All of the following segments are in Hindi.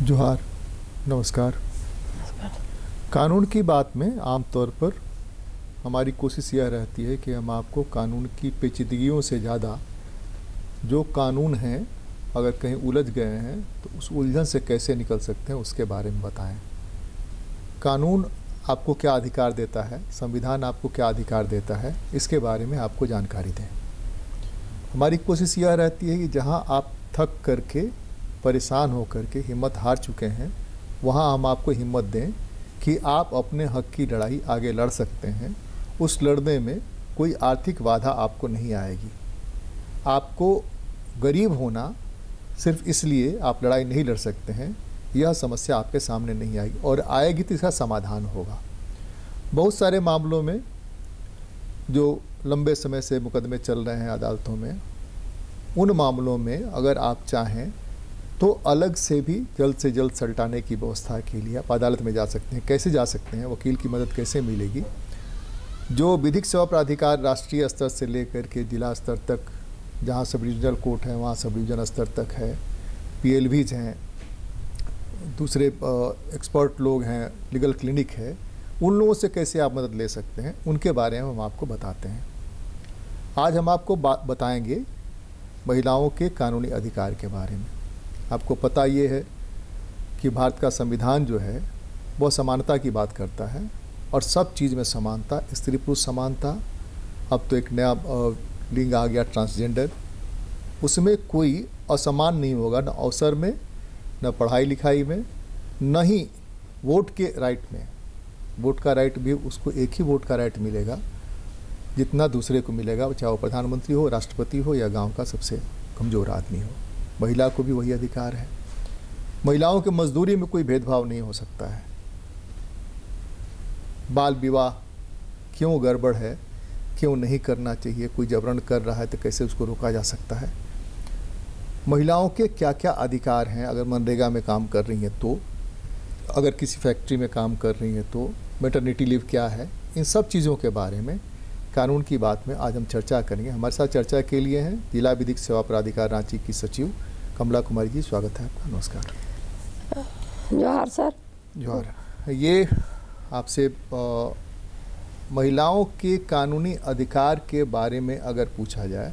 जोहार, नमस्कार। कानून की बात में आमतौर पर हमारी कोशिश यह रहती है कि हम आपको कानून की पेचीदगियों से ज़्यादा जो कानून हैं, अगर कहीं उलझ गए हैं तो उस उलझन से कैसे निकल सकते हैं उसके बारे में बताएं। कानून आपको क्या अधिकार देता है, संविधान आपको क्या अधिकार देता है, इसके बारे में आपको जानकारी दें। हमारी कोशिश यह रहती है कि जहां आप थक करके, परेशान हो करके, हिम्मत हार चुके हैं, वहां हम आपको हिम्मत दें कि आप अपने हक की लड़ाई आगे लड़ सकते हैं। उस लड़ने में कोई आर्थिक बाधा आपको नहीं आएगी। आपको गरीब होना सिर्फ इसलिए आप लड़ाई नहीं लड़ सकते हैं, यह समस्या आपके सामने नहीं आएगी, और आएगी तो इसका समाधान होगा। बहुत सारे मामलों में जो लंबे समय से मुकदमे चल रहे हैं अदालतों में, उन मामलों में अगर आप चाहें तो अलग से भी जल्द से जल्द सलटाने की व्यवस्था के लिए आप अदालत में जा सकते हैं। कैसे जा सकते हैं, वकील की मदद कैसे मिलेगी? जो विधिक सेवा प्राधिकार राष्ट्रीय स्तर से लेकर के जिला स्तर तक, जहाँ सब डिविजनल कोर्ट है वहाँ सब डिवीजन स्तर तक है, PLVs हैं, दूसरे एक्सपर्ट लोग हैं, लीगल क्लिनिक है, उन लोगों से कैसे आप मदद ले सकते हैं, उनके बारे में हम आपको बताते हैं। आज हम आपको बताएंगे महिलाओं के कानूनी अधिकार के बारे में। आपको पता ये है कि भारत का संविधान जो है वह समानता की बात करता है, और सब चीज़ में समानता, स्त्री पुरुष समानता, अब तो एक नया लिंग आ गया ट्रांसजेंडर, उसमें कोई असमान नहीं होगा, न अवसर में, न पढ़ाई लिखाई में, न ही वोट के राइट में। वोट का राइट भी उसको एक ही वोट का राइट मिलेगा जितना दूसरे को मिलेगा, चाहे वो प्रधानमंत्री हो, राष्ट्रपति हो, या गांव का सबसे कमज़ोर आदमी हो। महिला को भी वही अधिकार है। महिलाओं के मजदूरी में कोई भेदभाव नहीं हो सकता है। बाल विवाह क्यों गड़बड़ है, क्यों नहीं करना चाहिए, कोई जबरन कर रहा है तो कैसे उसको रोका जा सकता है। महिलाओं के क्या क्या अधिकार हैं, अगर मनरेगा में काम कर रही हैं तो, अगर किसी फैक्ट्री में काम कर रही हैं तो, मैटरनिटी लीव क्या है, इन सब चीज़ों के बारे में कानून की बात में आज हम चर्चा करेंगे। हमारे साथ चर्चा के लिए हैं जिला विधिक सेवा प्राधिकार रांची की सचिव कमला कुमारी जी। स्वागत है आपका। नमस्कार। जोहार सर। जोहार। ये आपसे महिलाओं के कानूनी अधिकार के बारे में अगर पूछा जाए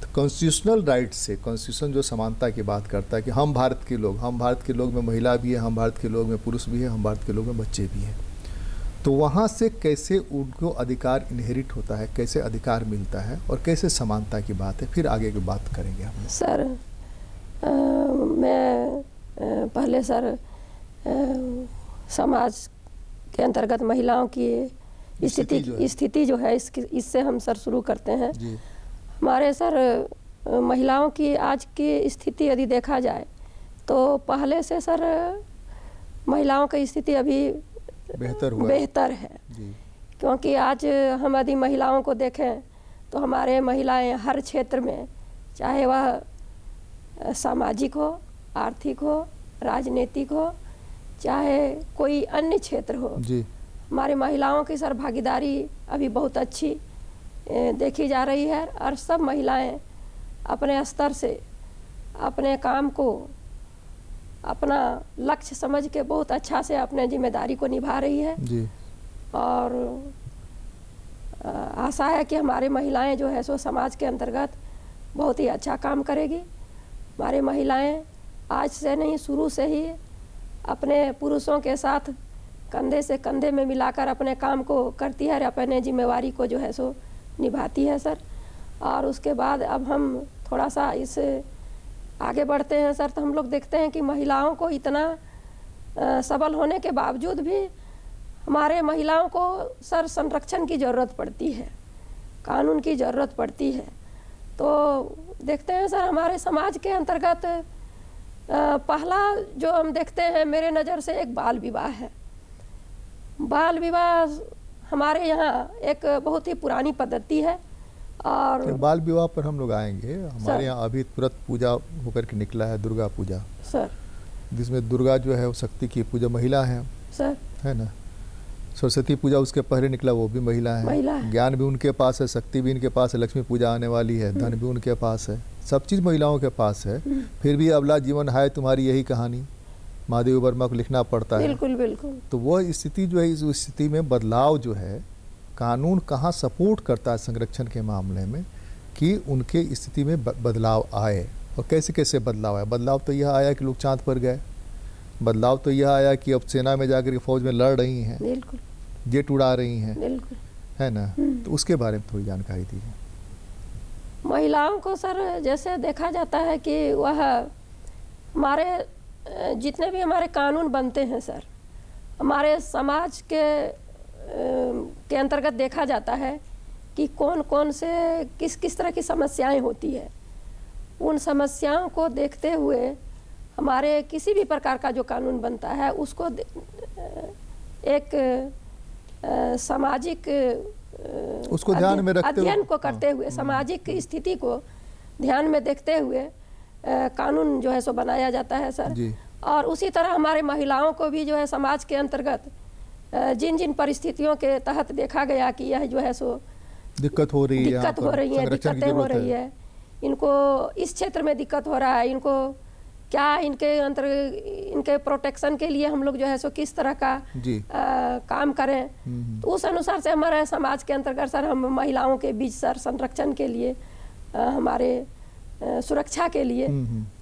तो कॉन्स्टिट्यूशनल राइट से, कॉन्स्टिट्यूशन जो समानता की बात करता है कि हम भारत के लोग में महिला भी है, हम भारत के लोग में पुरुष भी है, हम भारत के लोग में बच्चे भी हैं, तो वहाँ से कैसे उनको अधिकार इनहेरिट होता है, कैसे अधिकार मिलता है, और कैसे समानता की बात है, फिर आगे की बात करेंगे हम। सर मैं पहले सर समाज के अंतर्गत महिलाओं की स्थिति जो है इससे हम सर शुरू करते हैं जी। हमारे सर महिलाओं की आज की स्थिति यदि देखा जाए तो पहले से सर महिलाओं की स्थिति अभी बेहतर है जी। क्योंकि आज हम यदि महिलाओं को देखें तो हमारे महिलाएं हर क्षेत्र में, चाहे वह सामाजिक हो, आर्थिक हो, राजनीतिक हो, चाहे कोई अन्य क्षेत्र हो जी, हमारी महिलाओं की सर भागीदारी अभी बहुत अच्छी देखी जा रही है। और सब महिलाएं अपने स्तर से अपने काम को अपना लक्ष्य समझ के बहुत अच्छा से अपने जिम्मेदारी को निभा रही है जी। और आशा है कि हमारी महिलाएं जो है सो समाज के अंतर्गत बहुत ही अच्छा काम करेगी। हमारी महिलाएं आज से नहीं, शुरू से ही अपने पुरुषों के साथ कंधे से कंधे में मिलाकर अपने काम को करती है और अपने जिम्मेवारी को जो है सो निभाती है सर। और उसके बाद अब हम थोड़ा सा इस आगे बढ़ते हैं सर, तो हम लोग देखते हैं कि महिलाओं को इतना सबल होने के बावजूद भी हमारे महिलाओं को सर संरक्षण की ज़रूरत पड़ती है, कानून की ज़रूरत पड़ती है। तो देखते हैं सर हमारे समाज के अंतर्गत पहला जो हम देखते हैं मेरे नज़र से एक बाल विवाह है। बाल विवाह हमारे यहाँ एक बहुत ही पुरानी पद्धति है, और बाल विवाह पर हम लोग आएंगे। हमारे यहाँ अभी तुरंत पूजा होकर के निकला है दुर्गा पूजा सर, जिसमें दुर्गा जो है वो शक्ति की पूजा महिला है सर, है ना। सरस्वती पूजा उसके पहले निकला, वो भी महिला है। ज्ञान भी उनके पास है, शक्ति भी इनके पास है, लक्ष्मी पूजा आने वाली है, धन भी उनके पास है, सब चीज़ महिलाओं के पास है। फिर भी अबला जीवन है तुम्हारी यही कहानी, महादेव वर्मा को लिखना पड़ता है। बिल्कुल बिल्कुल। तो वह स्थिति जो है, इस स्थिति में बदलाव जो है, कानून कहाँ सपोर्ट करता है संरक्षण के मामले में कि उनके स्थिति में बदलाव आए, और कैसे कैसे बदलाव आया? बदलाव तो यह आया कि लोग चांद पर गए, बदलाव तो यह आया कि अब सेना में जाकर के फौज में लड़ रही हैं, बिल्कुल, जेट उड़ा रही हैं, बिल्कुल, है ना? तो उसके बारे में थोड़ी जानकारी दीजिए। महिलाओं को सर जैसे देखा जाता है कि वह हमारे जितने भी हमारे कानून बनते हैं सर, हमारे समाज के अंतर्गत देखा जाता है कि कौन कौन से किस किस तरह की समस्याएं होती है। उन समस्याओं को देखते हुए हमारे किसी भी प्रकार का जो कानून बनता है उसको एक सामाजिक उसको ध्यान में रखते अध्ययन को करते हुए, सामाजिक स्थिति को ध्यान में देखते हुए कानून जो है सो बनाया जाता है सर जी। और उसी तरह हमारे महिलाओं को भी जो है समाज के अंतर्गत जिन जिन परिस्थितियों के तहत देखा गया कि यह जो है सो दिक्कत हो रही है, दिक्कतें हो रही है, इनको इस क्षेत्र में दिक्कत हो रहा है, इनको क्या इनके प्रोटेक्शन के लिए हम लोग जो है सो किस तरह का काम करें। तो उस अनुसार से हमारे समाज के अंतर्गत सर हम महिलाओं के बीच सर संरक्षण के लिए, हमारे सुरक्षा के लिए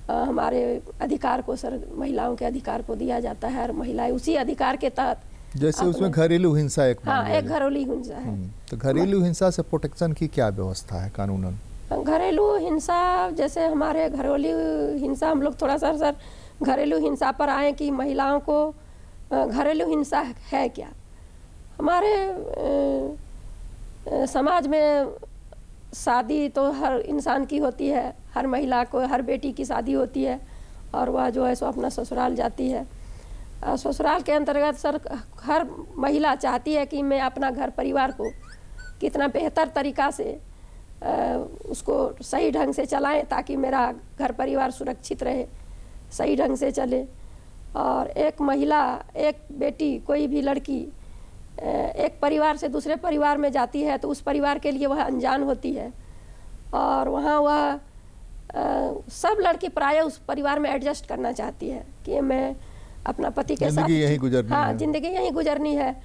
हमारे अधिकार को सर, महिलाओं के अधिकार को दिया जाता है, और महिलाएं उसी अधिकार के तहत, जैसे उसमें घरेलू हिंसा एक घरेलू हिंसा है। तो घरेलू हिंसा से प्रोटेक्शन की क्या व्यवस्था है कानूनन? घरेलू हिंसा, जैसे हमारे घरेलू हिंसा, हम लोग थोड़ा सा सर घरेलू हिंसा पर आए कि महिलाओं को घरेलू हिंसा है क्या। हमारे समाज में शादी तो हर इंसान की होती है, हर महिला को, हर बेटी की शादी होती है, और वह जो है सो अपना ससुराल जाती है। ससुराल के अंतर्गत सर हर महिला चाहती है कि मैं अपना घर परिवार को कितना बेहतर तरीका से उसको सही ढंग से चलाएं, ताकि मेरा घर परिवार सुरक्षित रहे, सही ढंग से चले। और एक महिला, एक बेटी, कोई भी लड़की एक परिवार से दूसरे परिवार में जाती है तो उस परिवार के लिए वह अनजान होती है, और वहाँ वह सब लड़की प्राय उस परिवार में एडजस्ट करना चाहती है कि मैं अपना पति के साथ यहीं गुजरनी है। जिंदगी यहीं गुजरनी है,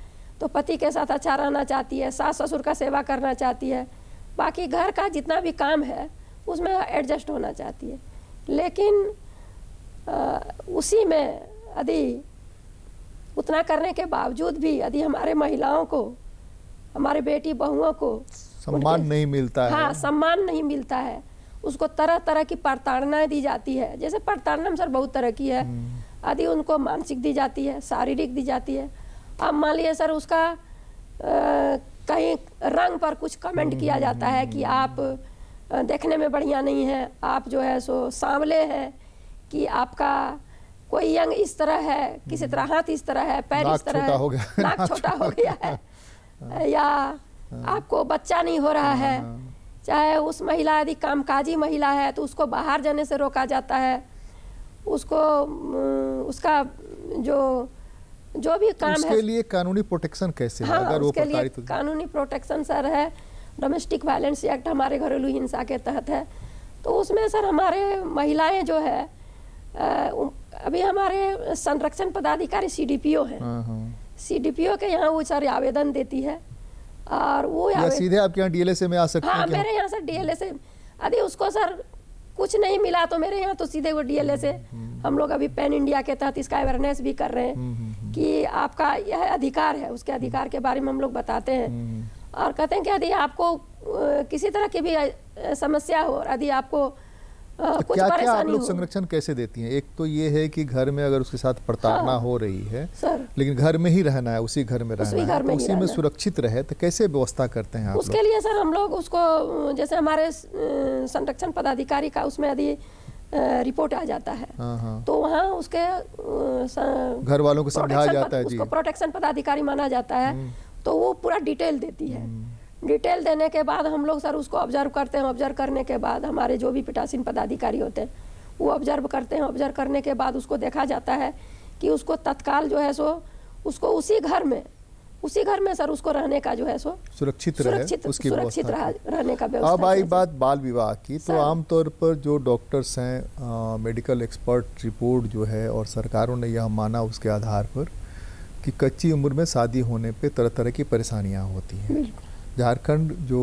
तो पति के साथ अच्छा रहना चाहती है, सास ससुर का सेवा करना चाहती है, बाकी घर का जितना भी काम है उसमें एडजस्ट होना चाहती है। लेकिन उसी में यदि उतना करने के बावजूद भी यदि हमारे महिलाओं को, हमारे बेटी बहुओं को सम्मान नहीं मिलता है, हाँ सम्मान नहीं मिलता है, उसको तरह तरह की प्रताड़नाएं दी जाती है। जैसे प्रताड़ना सर बहुत तरह की है, यदि उनको मानसिक दी जाती है, शारीरिक दी जाती है। अब मान लिए सर उसका कहीं रंग पर कुछ कमेंट किया जाता है कि आप देखने में बढ़िया नहीं है, आप जो है सो सांवले हैं, कि आपका कोई यंग इस तरह है, किसी तरह हाथ इस तरह है, पैर इस तरह है, नाक छोटा हो गया है, या आपको बच्चा नहीं हो रहा है। चाहे उस महिला यदि कामकाजी महिला है तो उसको बाहर जाने से रोका जाता है, उसको उसका जो भी काम उसके है लिए कानूनी प्रोटेक्शन कैसे है? अगर वो उसके लिए कानूनी प्रोटेक्शन सर है, डोमेस्टिक वायलेंस एक्ट हमारे घरेलू हिंसा के तहत है। तो उसमें सर हमारे महिलाएं जो है, अभी हमारे संरक्षण पदाधिकारी CDPO है, CDPO के यहाँ वो सर आवेदन देती है, और वो सीधे आपके यहाँ DLSA में आ सकते हैं? हाँ, मेरे यहाँ सर DLSA, यदि उसको सर कुछ नहीं मिला तो मेरे यहाँ तो सीधे वो DLSA, हम लोग अभी पैन इंडिया के तहत इसका अवेयरनेस भी कर रहे हैं कि आपका यह अधिकार है, उसके अधिकार के बारे में हम लोग बताते हैं, और कहते हैं कि यदि आपको किसी तरह की भी समस्या हो, यदि आपको कुछ क्या परेशानी आप लोग संरक्षण कैसे देती हैं? एक तो ये है कि घर में अगर उसके साथ प्रताड़ना हो रही है लेकिन घर में ही रहना है, उसी घर में रहना है, तो उसी में सुरक्षित रहे, तो कैसे व्यवस्था करते हैं आप? उसके लिए सर हम लोग उसको, जैसे हमारे संरक्षण पदाधिकारी का उसमें यदि रिपोर्ट आ जाता है तो वहाँ उसके घर वालों को समझाया जाता है, उसको प्रोटेक्शन पदाधिकारी माना जाता है, तो वो पूरा डिटेल देती है। डिटेल देने के बाद हम लोग सर उसको ऑब्जर्व करते हैं। ऑब्जर्व करने के बाद हमारे जो भी पीठासीन पदाधिकारी होते हैं वो ऑब्जर्व करते हैं। ऑब्जर्व करने के बाद उसको देखा जाता है कि उसको तत्काल जो है सो उसको उसी घर में उसी घर में सर उसको रहने का जो है सो सुरक्षित रहने का व्यवस्था। अब आई बात बाल विवाह की, तो आमतौर पर जो डॉक्टर्स हैं, मेडिकल एक्सपर्ट रिपोर्ट जो है और सरकारों ने यह माना उसके आधार पर कि कच्ची उम्र में शादी होने पे तरह तरह की परेशानियां होती हैं। झारखंड जो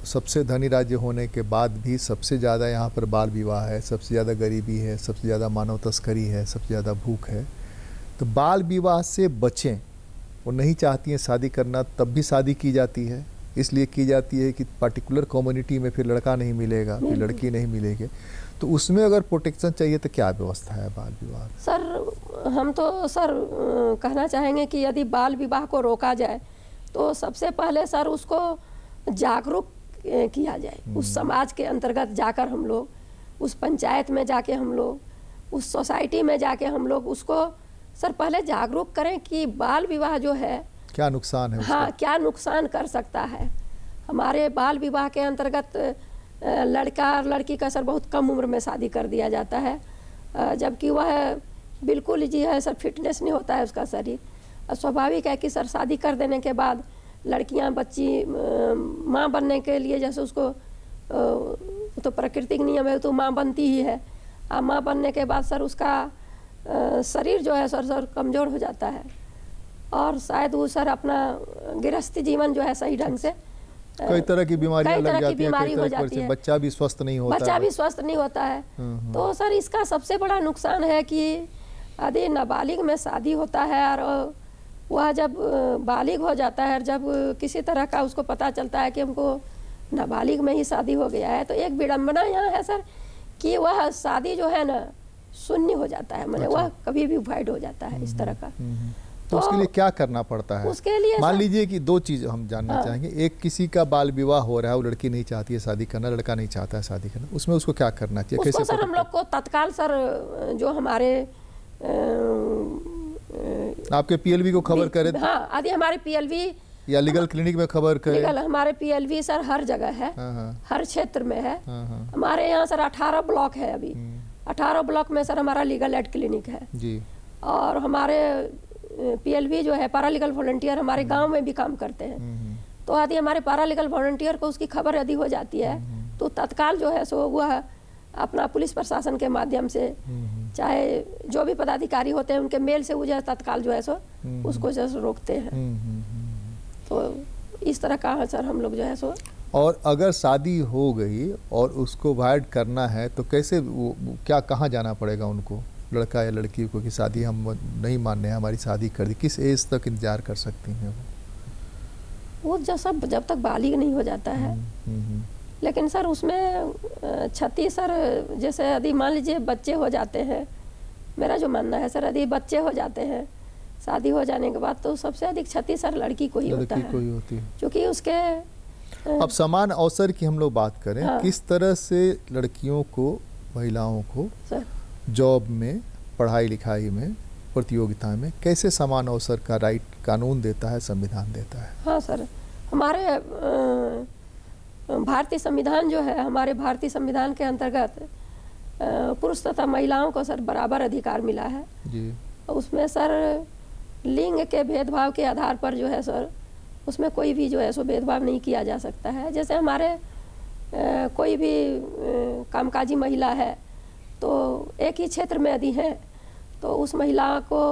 सबसे धनी राज्य होने के बाद भी सबसे ज़्यादा यहाँ पर बाल विवाह है, सबसे ज़्यादा गरीबी है, सबसे ज़्यादा मानव तस्करी है, सबसे ज़्यादा भूख है। तो बाल विवाह से बचें, वो नहीं चाहती हैं शादी करना, तब भी शादी की जाती है। इसलिए की जाती है कि पर्टिकुलर कम्युनिटी में फिर लड़का नहीं मिलेगा, फिर लड़की नहीं मिलेगी। तो उसमें अगर प्रोटेक्शन चाहिए तो क्या व्यवस्था है बाल विवाह? सर हम तो सर कहना चाहेंगे कि यदि बाल विवाह को रोका जाए तो सबसे पहले सर उसको जागरूक किया जाए। उस समाज के अंतर्गत जाकर हम लोग, उस पंचायत में जाके हम लोग, उस सोसाइटी में जाके हम लोग उसको सर पहले जागरूक करें कि बाल विवाह जो है क्या नुकसान है उसका? हाँ, क्या नुकसान कर सकता है। हमारे बाल विवाह के अंतर्गत लड़का और लड़की का सर बहुत कम उम्र में शादी कर दिया जाता है, जबकि वह बिल्कुल जी है सर फिटनेस नहीं होता है उसका शरीर। स्वाभाविक है कि सर शादी कर देने के बाद लड़कियां बच्ची माँ बनने के लिए जैसे उसको तो प्राकृतिक नियम है तो माँ बनती ही है। माँ बनने के बाद सर उसका शरीर जो है सर कमज़ोर हो जाता है और शायद वो सर अपना गृहस्थी जीवन जो है सही ढंग से कई तरह की बीमारियां लग जाती हैं, बीमारी हो जाती है, बच्चा भी स्वस्थ नहीं होता है। तो सर इसका सबसे बड़ा नुकसान है कि यदि नाबालिग में शादी होता है और वह जब बालिग हो जाता है, जब किसी तरह का उसको पता चलता है कि हमको नाबालिग में ही शादी हो गया है, तो एक विडंबना यहाँ है सर कि वह शादी जो है ना शून्य हो जाता है, मतलब वह कभी भी वाइड हो जाता है इस तरह का। तो उसके लिए क्या करना पड़ता है? उसके लिए मान लीजिए कि दो चीज़ हम जानना चाहेंगे। एक, किसी का बाल विवाह हो रहा है, वो लड़की नहीं चाहती है शादी करना, लड़का नहीं चाहता है शादी करना, उसमें उसको क्या करना चाहिए? कैसे सर हम लोग को तत्काल सर जो हमारे आपके पीएलवी को खबर करे? हाँ, आदि हमारे पीएलवी या लीगल क्लिनिक में खबर करे? लीगल हमारे पीएलवी सर हर जगह है, हर क्षेत्र में है। हमारे यहाँ सर 18 ब्लॉक है अभी, 18 ब्लॉक में सर हमारा लीगल एड क्लिनिक है जी। और हमारे पीएलवी जो है पैरालीगल वॉलंटियर हमारे गांव में भी काम करते हैं। तो यदि हमारे पैरालीगल वॉलंटियर को उसकी खबर यदि हो जाती है तो तत्काल जो है सो वह अपना पुलिस प्रशासन के माध्यम से, चाहे जो भी पदाधिकारी होते हैं उनके मेल से वो जो है तत्काल जो है सो उसको जो है रोकते हैं। तो इस तरह का सर हम लोग जो है सो। और अगर शादी हो गई और उसको वाइड करना है तो कैसे, वो क्या कहाँ जाना पड़ेगा उनको, लड़का या लड़की को, कि शादी हम नहीं मानने हैं, हमारी शादी कर दी? किस एज तक इंतजार कर सकती हैं वो? जब तक बालिग नहीं हो जाता है। लेकिन सर उसमें क्षति सर, जैसे यदि मान लीजिए बच्चे हो जाते हैं, मेरा जो मानना है सर यदि बच्चे हो जाते हैं शादी हो जाने के बाद तो सबसे अधिक क्षति सर लड़की को ही होता है, क्योंकि उसके अब समान अवसर की हम लोग बात करें। हाँ। किस तरह से लड़कियों को, महिलाओं को जॉब में, पढ़ाई लिखाई में, प्रतियोगिता में कैसे समान अवसर का राइट कानून देता है, संविधान देता है? हाँ सर, हमारे भारतीय संविधान जो है, हमारे भारतीय संविधान के अंतर्गत पुरुष तथा महिलाओं को सर बराबर अधिकार मिला है जी। उसमें सर लिंग के भेदभाव के आधार पर जो है सर उसमें कोई भी जो है सो भेदभाव नहीं किया जा सकता है। जैसे हमारे कोई भी कामकाजी महिला है तो एक ही क्षेत्र में यदि है तो उस महिला को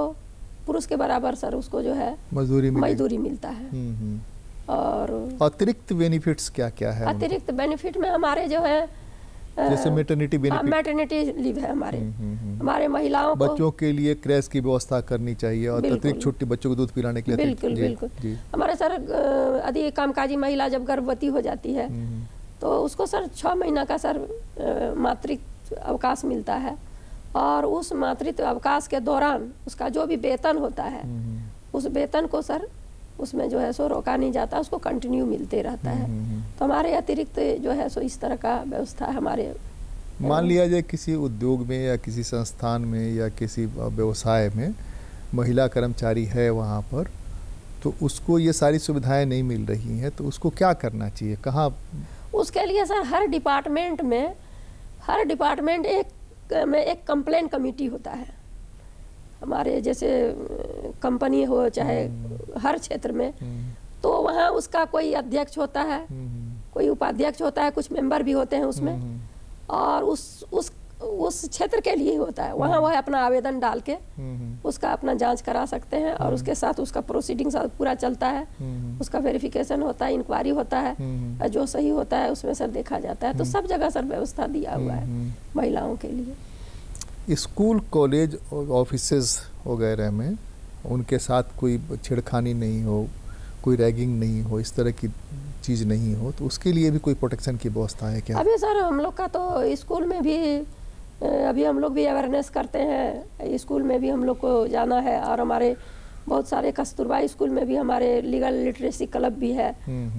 पुरुष के बराबर सर उसको जो है मजदूरी मिलता है। और अतिरिक्त बेनिफिट्स क्या क्या है? अतिरिक्त बेनिफिट में हमारे जो है जैसे मैटरनिटी बेनिफिट, मैटरनिटी लीव है हमारे महिलाओं को। बच्चों के लिए क्रैश की व्यवस्था करनी चाहिए और अतिरिक्त छुट्टी बच्चों को दूध पिलाने के लिए। बिल्कुल। हमारे सर यदि कामकाजी महिला जब गर्भवती हो जाती है तो उसको सर 6 महीना का सर मातृत्व अवकाश मिलता है और उस मातृत्व अवकाश के दौरान उसका जो भी वेतन होता है उस वेतन को सर उसमें जो है सो रोका नहीं जाता, उसको कंटिन्यू मिलते रहता है। तो हमारे अतिरिक्त जो है सो इस तरह का व्यवस्था है हमारे। मान लिया जाए किसी उद्योग में या किसी संस्थान में या किसी व्यवसाय में महिला कर्मचारी है वहाँ पर, तो उसको ये सारी सुविधाएं नहीं मिल रही हैं, तो उसको क्या करना चाहिए, कहाँ? उसके लिए सर हर डिपार्टमेंट में एक कंप्लेन कमेटी होता है। हमारे जैसे कंपनी हो चाहे हर क्षेत्र में, तो वहाँ उसका कोई अध्यक्ष होता है, कोई उपाध्यक्ष होता है, कुछ मेंबर भी होते हैं उसमें, और उस क्षेत्र के लिए होता है। वहाँ वह अपना आवेदन डाल के उसका अपना जांच करा सकते हैं, और उसके साथ उसका प्रोसीडिंग पूरा चलता है, उसका वेरिफिकेशन होता है, इंक्वायरी होता है, जो सही होता है उसमें सर देखा जाता है। तो सब जगह सर व्यवस्था दिया हुआ है महिलाओं के लिए। स्कूल, कॉलेज और ऑफिसेज वगैरह में उनके साथ कोई छेड़खानी नहीं हो, कोई रैगिंग नहीं हो, इस तरह की चीज़ नहीं हो, तो उसके लिए भी कोई प्रोटेक्शन की व्यवस्था है क्या? अभी सर हम लोग का तो स्कूल में भी अभी हम लोग भी अवेयरनेस करते हैं, स्कूल में भी हम लोग को जाना है, और हमारे बहुत सारे कस्तूरबा स्कूल में भी हमारे लीगल लिटरेसी क्लब भी है,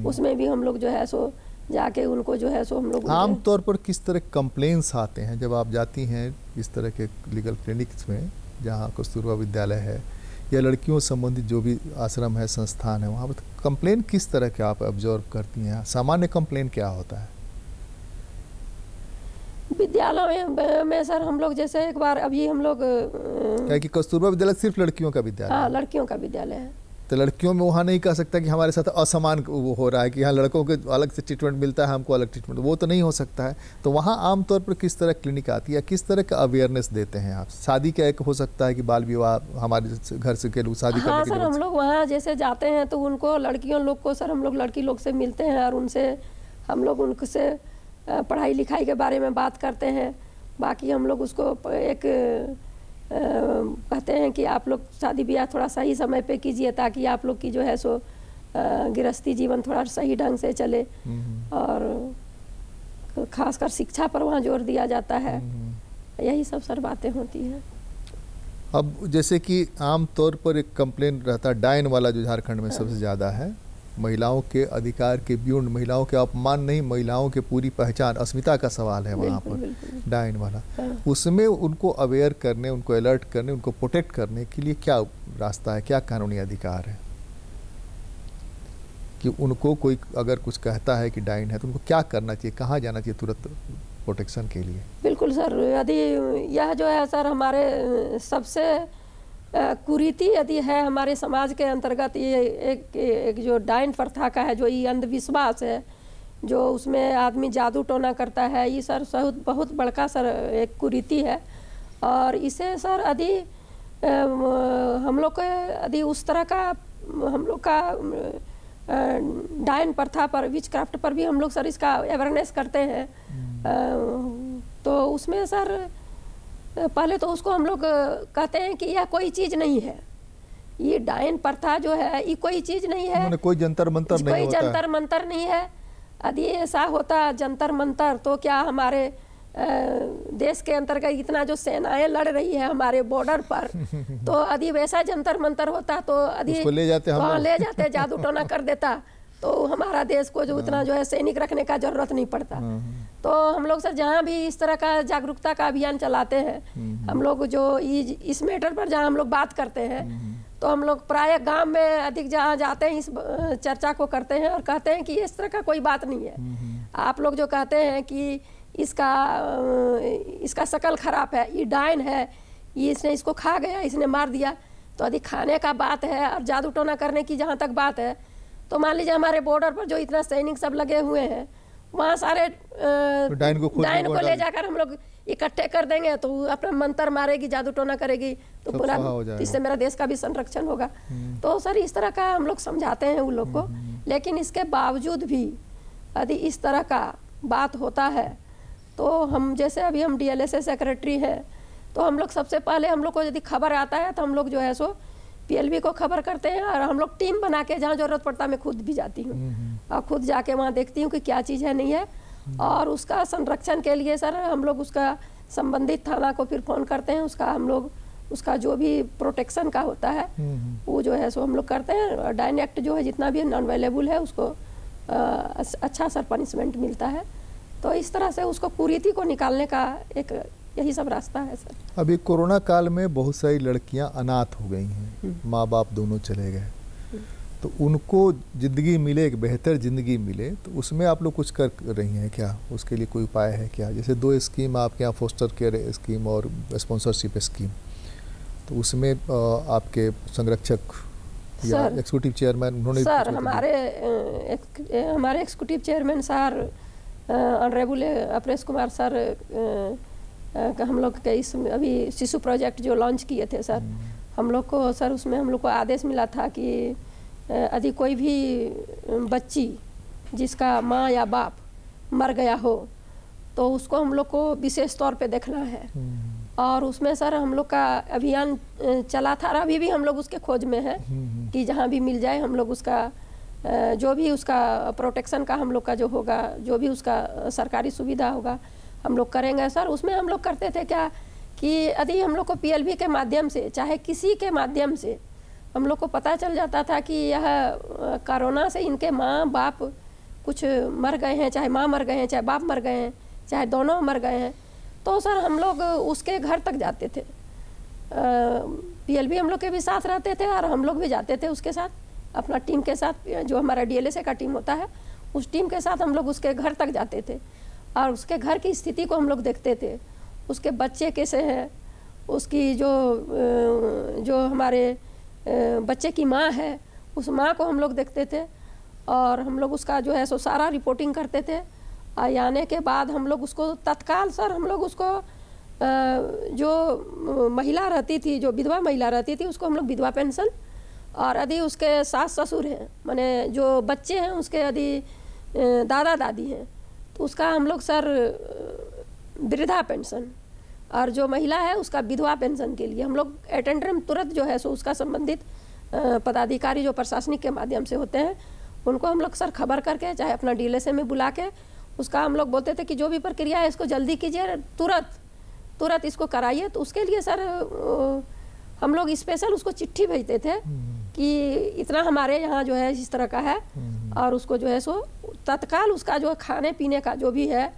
उसमें भी हम लोग जो है सो जाके उनको जो है सो हम लोग। आमतौर पर किस तरह कंप्लेंट्स आते हैं जब आप जाती हैं इस तरह के लीगल क्लिनिक्स में, जहाँ कस्तूरबा विद्यालय है या लड़कियों संबंधित जो भी आश्रम है, संस्थान है, वहाँ पर कंप्लेन किस तरह के आप ऑब्जर्व करती हैं? सामान्य कंप्लेन क्या होता है? विद्यालय में सर हम लोग जैसे एक बार अभी हम लोग क्या कि कस्तूरबा विद्यालय सिर्फ लड़कियों का विद्यालय? हाँ, लड़कियों का विद्यालय है। तो लड़कियों में वहाँ नहीं कह सकता कि हमारे साथ असमान वो हो रहा है कि यहाँ लड़कों को अलग से ट्रीटमेंट मिलता है, हमको अलग ट्रीटमेंट, वो तो नहीं हो सकता है। तो वहाँ आमतौर पर किस तरह क्लिनिक आती है, किस तरह का अवेयरनेस देते हैं आप? शादी का एक हो सकता है कि बाल विवाह हमारे घर से के लोग शादी करने हाँ के सर, हम लोग वहाँ जैसे जाते हैं तो उनको लड़कियों लोग को सर हम लोग लड़की लोग से मिलते हैं, और उनसे हम लोग उनसे पढ़ाई लिखाई के बारे में बात करते हैं। बाकी हम लोग उसको एक कहते हैं कि आप लोग शादी ब्याह थोड़ा सही समय पे कीजिए, ताकि आप लोग की जो है सो गृहस्थी जीवन थोड़ा सही ढंग से चले, और खासकर शिक्षा पर वहाँ जोर दिया जाता है। यही सब सर बातें होती हैं। अब जैसे कि आम तौर पर एक कंप्लेन रहता है डायन वाला, जो झारखंड में सबसे ज़्यादा है, महिलाओं के अधिकार के बियॉन्ड, महिलाओं के अपमान नहीं, महिलाओं के पूरी पहचान, अस्मिता का सवाल है वहाँ पर, डायन वाला। उसमें उनको अवेयर करने, उनको अलर्ट करने, उनको प्रोटेक्ट करने के लिए क्या रास्ता है, क्या कानूनी अधिकार है कि उनको कोई अगर कुछ कहता है कि डायन है तो उनको क्या करना चाहिए, कहाँ जाना चाहिए तुरंत प्रोटेक्शन के लिए? बिल्कुल सर, यदि यह जो है सर हमारे सबसे कुरीति यदि है हमारे समाज के अंतर्गत, ये एक जो डायन प्रथा का है, जो ये अंधविश्वास है, जो उसमें आदमी जादू टोना करता है, ये सर बहुत बड़का सर एक कुरीति है। और इसे सर यदि हम लोग के यदि उस तरह का हम लोग का डायन प्रथा पर, विच क्राफ्ट पर भी हम लोग सर इसका अवेयरनेस करते हैं, तो उसमें सर पहले तो उसको हम लोग कहते हैं कि यह कोई चीज़ नहीं है, ये डायन प्रथा जो है ये कोई चीज़ नहीं है, कोई जंतर मंतर नहीं होता, कोई जंतर मंतर नहीं है। यदि ऐसा होता जंतर मंतर तो क्या हमारे देश के अंतर्गत इतना जो सेनाएं लड़ रही है हमारे बॉर्डर पर, तो यदि वैसा जंतर मंतर होता तो यदि ले जाते जादू टोना कर देता तो हमारा देश को जो उतना जो है सैनिक रखने का जरूरत नहीं पड़ता। तो हम लोग सर जहाँ भी इस तरह का जागरूकता का अभियान चलाते हैं, हम लोग जो इस मैटर पर जहाँ हम लोग बात करते हैं, तो हम लोग प्राय गांव में अधिक जहाँ जाते हैं इस चर्चा को करते हैं और कहते हैं कि इस तरह का कोई बात नहीं है। आप लोग जो कहते हैं कि इसका शकल खराब है, ये डायन है, ये इसने इसको खा गया, इसने मार दिया, तो यदि खाने का बात है और जादू टोना करने की जहाँ तक बात है, तो मान लीजिए हमारे बॉर्डर पर जो इतना सैनिक सब लगे हुए हैं, वहाँ सारे डायन को ले जाकर हम लोग इकट्ठे कर देंगे, तो अपना मंत्र मारेगी, जादू टोना करेगी, तो पूरा इससे मेरा देश का भी संरक्षण होगा। तो सर इस तरह का हम लोग समझाते हैं उन लोग को, लेकिन इसके बावजूद भी यदि इस तरह का बात होता है, तो हम जैसे अभी हम DLSA सेक्रेटरी हैं, तो हम लोग सबसे पहले हम लोग को यदि खबर आता है तो हम लोग जो है सो PLB को खबर करते हैं, और हम लोग टीम बना के जहाँ ज़रूरत पड़ता है मैं खुद भी जाती हूँ और खुद जाके वहाँ देखती हूँ कि क्या चीज़ है नहीं है, और उसका संरक्षण के लिए सर हम लोग उसका संबंधित थाना को फिर फ़ोन करते हैं, उसका हम लोग उसका जो भी प्रोटेक्शन का होता है वो जो है सो हम लोग करते हैं। डायन एक्ट जो है जितना भी नॉन अवेलेबल है उसको अच्छा सर पनिशमेंट मिलता है। तो इस तरह से उसको कुरीति को निकालने का एक यही सब रास्ता है सर। अभी कोरोना काल में बहुत सारी लड़कियां अनाथ हो गई हैं, माँ बाप दोनों चले गए, तो उनको ज़िंदगी मिले, एक बेहतर ज़िंदगी मिले, तो उसमें आप लोग कुछ कर रही हैं क्या? उसके लिए कोई उपाय है क्या? जैसे 2 स्कीम आपके यहाँ, फोस्टर केयर स्कीम और स्पॉन्सरशिप स्कीम, तो उसमें आपके संरक्षक या एक्सिक्यूटिव चेयरमैन उन्होंने? सर हमारे executive chairman sir honourable Apresh Kumar sir हम लोग के इस अभी शिशु प्रोजेक्ट जो लॉन्च किए थे सर, हम लोग को सर उसमें हम लोग को आदेश मिला था कि यदि कोई भी बच्ची जिसका माँ या बाप मर गया हो तो उसको हम लोग को विशेष तौर पे देखना है। और उसमें सर हम लोग का अभियान चला था और अभी भी हम लोग उसके खोज में है कि जहाँ भी मिल जाए हम लोग उसका जो भी उसका प्रोटेक्शन का हम लोग का जो होगा, जो भी उसका सरकारी सुविधा होगा हम लोग करेंगे सर। उसमें हम लोग करते थे क्या कि यदि हम लोग को PLB के माध्यम से चाहे किसी के माध्यम से हम लोग को पता चल जाता था कि यह कोरोना से इनके माँ बाप कुछ मर गए हैं, चाहे माँ मर गए हैं, चाहे बाप मर गए हैं, चाहे दोनों मर गए हैं, तो सर हम लोग उसके घर तक जाते थे। PLB हम लोग के भी साथ रहते थे और हम लोग भी जाते थे उसके साथ, अपना टीम के साथ, जो हमारा DLSA का टीम होता है उस टीम के साथ हम लोग उसके घर तक जाते थे और उसके घर की स्थिति को हम लोग देखते थे। उसके बच्चे कैसे हैं, उसकी जो हमारे बच्चे की माँ है उस माँ को हम लोग देखते थे और हम लोग उसका जो है सो सारा रिपोर्टिंग करते थे। आने के बाद हम लोग उसको तत्काल सर हम लोग उसको जो महिला रहती थी, जो विधवा महिला रहती थी, उसको हम लोग विधवा पेंशन, और यदि उसके सास ससुर हैं माने जो बच्चे हैं उसके यदि दादा दादी हैं तो उसका हम लोग सर वृद्धा पेंशन, और जो महिला है उसका विधवा पेंशन के लिए हम लोग अटेंडरम तुरंत जो है सो उसका संबंधित पदाधिकारी जो प्रशासनिक के माध्यम से होते हैं उनको हम लोग सर खबर करके चाहे अपना DLSA में बुला के उसका हम लोग बोलते थे कि जो भी प्रक्रिया है इसको जल्दी कीजिए, तुरंत इसको कराइए। तो उसके लिए सर हम लोग स्पेशल उसको चिट्ठी भेजते थे कि इतना हमारे यहाँ जो है इस तरह का है, और उसको जो है सो तत्काल उसका जो खाने पीने का जो भी है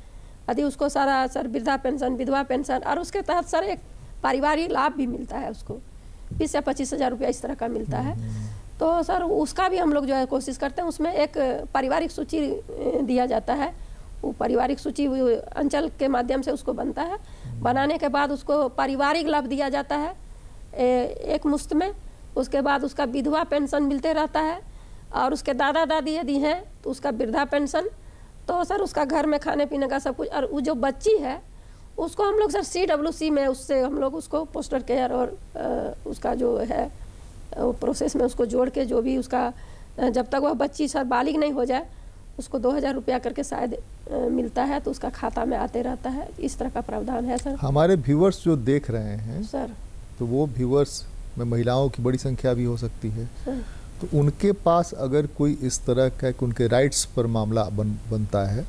यदि उसको सारा सर वृद्धा पेंशन, विधवा पेंशन, और उसके तहत सर एक पारिवारिक लाभ भी मिलता है, उसको 20 से 25 हज़ार रुपया इस तरह का मिलता है। तो सर उसका भी हम लोग जो है कोशिश करते हैं। उसमें एक पारिवारिक सूची दिया जाता है, वो पारिवारिक सूची अंचल के माध्यम से उसको बनता है, बनाने के बाद उसको पारिवारिक लाभ दिया जाता है एक मुश्त में। उसके बाद उसका विधवा पेंशन मिलते रहता है, और उसके दादा दादी यदि हैं तो उसका वृद्धा पेंशन। तो सर उसका घर में खाने पीने का सब कुछ, और वो जो बच्ची है उसको हम लोग सर CWC में उससे हम लोग उसको पोस्टर केयर और उसका जो है वो प्रोसेस में उसको जोड़ के जो भी उसका जब तक वह बच्ची सर बालिग नहीं हो जाए उसको 2000 रुपया करके शायद मिलता है, तो उसका खाता में आते रहता है। इस तरह का प्रावधान है सर। हमारे व्यूअर्स जो देख रहे हैं सर, तो वो व्यूअर्स में महिलाओं की बड़ी संख्या भी हो सकती है, तो उनके पास अगर कोई इस तरह का उनके राइट्स पर मामला बनता है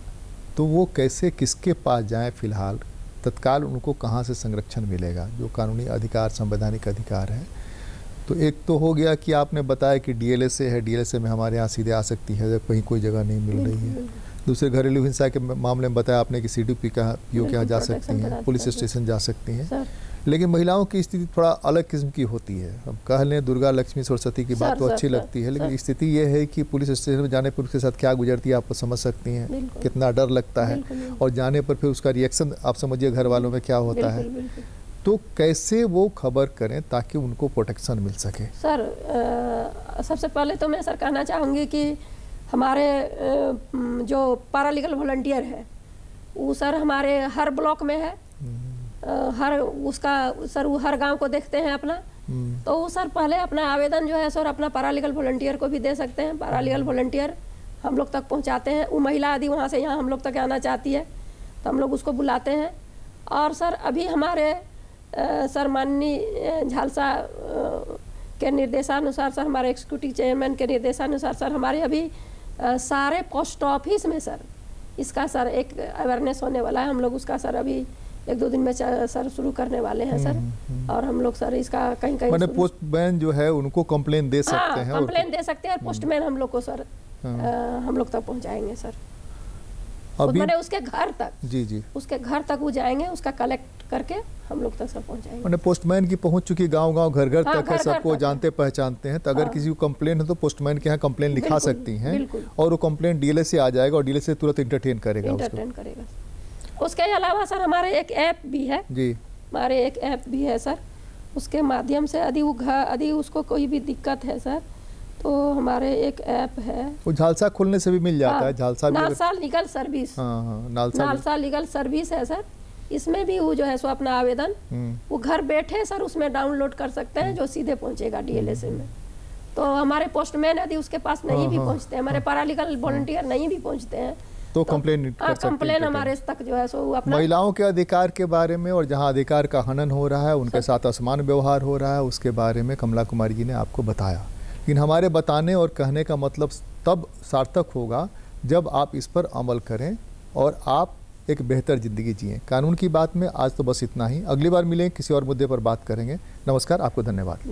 तो वो कैसे, किसके पास जाएं? फिलहाल तत्काल उनको कहाँ से संरक्षण मिलेगा? जो कानूनी अधिकार, संवैधानिक अधिकार है, तो एक तो हो गया कि आपने बताया कि DLSA है, DLSA में हमारे यहाँ सीधे आ सकती है जब कहीं कोई जगह नहीं मिल रही है। दूसरे घरेलू हिंसा के मामले में बताया आपने कि CDP का PO के यहाँ जा सकती हैं, पुलिस स्टेशन जा सकती हैं। लेकिन महिलाओं की स्थिति थोड़ा अलग किस्म की होती है। हम कह लें दुर्गा, लक्ष्मी, सरस्वती की बात तो अच्छी लगती है, लेकिन स्थिति ये है कि पुलिस स्टेशन में जाने पर उसके साथ क्या गुजरती है आप समझ सकती हैं, कितना डर लगता है, और जाने पर फिर उसका रिएक्शन आप समझिए घर वालों में क्या होता है। तो कैसे वो खबर करें ताकि उनको प्रोटेक्शन मिल सके? सर सबसे पहले तो मैं सर कहना चाहूँगी कि हमारे जो पैरालीगल वॉलंटियर है वो सर हमारे हर ब्लॉक में है, हर उसका सर वो हर गांव को देखते हैं अपना। तो वो सर पहले अपना आवेदन जो है सर अपना पैरालीगल वॉलंटियर को भी दे सकते हैं। पैरालीगल वॉलंटियर हम लोग तक पहुंचाते हैं। वो महिला यदि वहाँ से यहाँ हम लोग तक आना चाहती है तो हम लोग उसको बुलाते हैं। और सर अभी हमारे सर माननीय झालसा के निर्देशानुसार सर, हमारे एक्सिक्यूटिव चेयरमैन के निर्देशानुसार सर, हमारे अभी सारे पोस्ट ऑफिस में सर इसका सर एक अवेयरनेस होने वाला है। हम लोग उसका सर अभी 1-2 दिन में सर शुरू करने वाले हैं सर। और हम लोग सर इसका कहीं मैंने पोस्टमैन जो है उनको कंप्लेन दे सकते हैं, कंप्लेन दे सकते हैं, और पोस्टमैन हम लोग को सर हम लोग तक पहुंचाएंगे सर। अभी मैंने उसके घर तक, जी उसके घर तक वो जाएंगे, उसका कलेक्ट करके हम लोग तक सब पहुंचाएंगे। मैंने पोस्टमैन की पहुंच चुकी गांव-गांव, घर-घर तक है, सबको जानते पहचानते हैं। तो अगर किसी को कंप्लेन है तो पोस्टमैन के यहाँ कंप्लेन लिखा सकती हैं, और वो कंप्लेन DLSA आ जाएगा और DLSA तुरंत इंटरटेन करेगा। उसके अलावा सर हमारे एक ऐप भी है जी, हमारे एक ऐप भी है सर। उसके माध्यम से यदि उसको कोई भी दिक्कत है सर वो हमारे एक ऐप है, वो झालसा खोलने से भी मिल जाता है। झालसा भी नालसा लीगल सर्विस। हाँ, नालसा लीगल सर्विस है सर। इसमें भी वो जो है सो अपना आवेदन वो घर बैठे सर उसमें डाउनलोड कर सकते हैं, जो सीधे पहुंचेगा डीएलएसए में। तो हमारे पोस्टमैन यदि उसके पास नहीं भी पहुंचते हैं, हमारे पैरालीगल वॉलंटियर नहीं भी पहुंचते हैं, तो कंप्लेन कर सकते हैं। कंप्लेन हमारे तक जो है सो अपना महिलाओं के अधिकार के बारे में, और जहां अधिकार का हनन हो रहा है, उनके साथ असमान व्यवहार हो रहा है, उसके बारे में कमला कुमारी जी ने आपको बताया। लेकिन हमारे बताने और कहने का मतलब तब सार्थक होगा जब आप इस पर अमल करें और आप एक बेहतर ज़िंदगी जिएं। कानून की बात में आज तो बस इतना ही। अगली बार मिलें, किसी और मुद्दे पर बात करेंगे। नमस्कार, आपको धन्यवाद।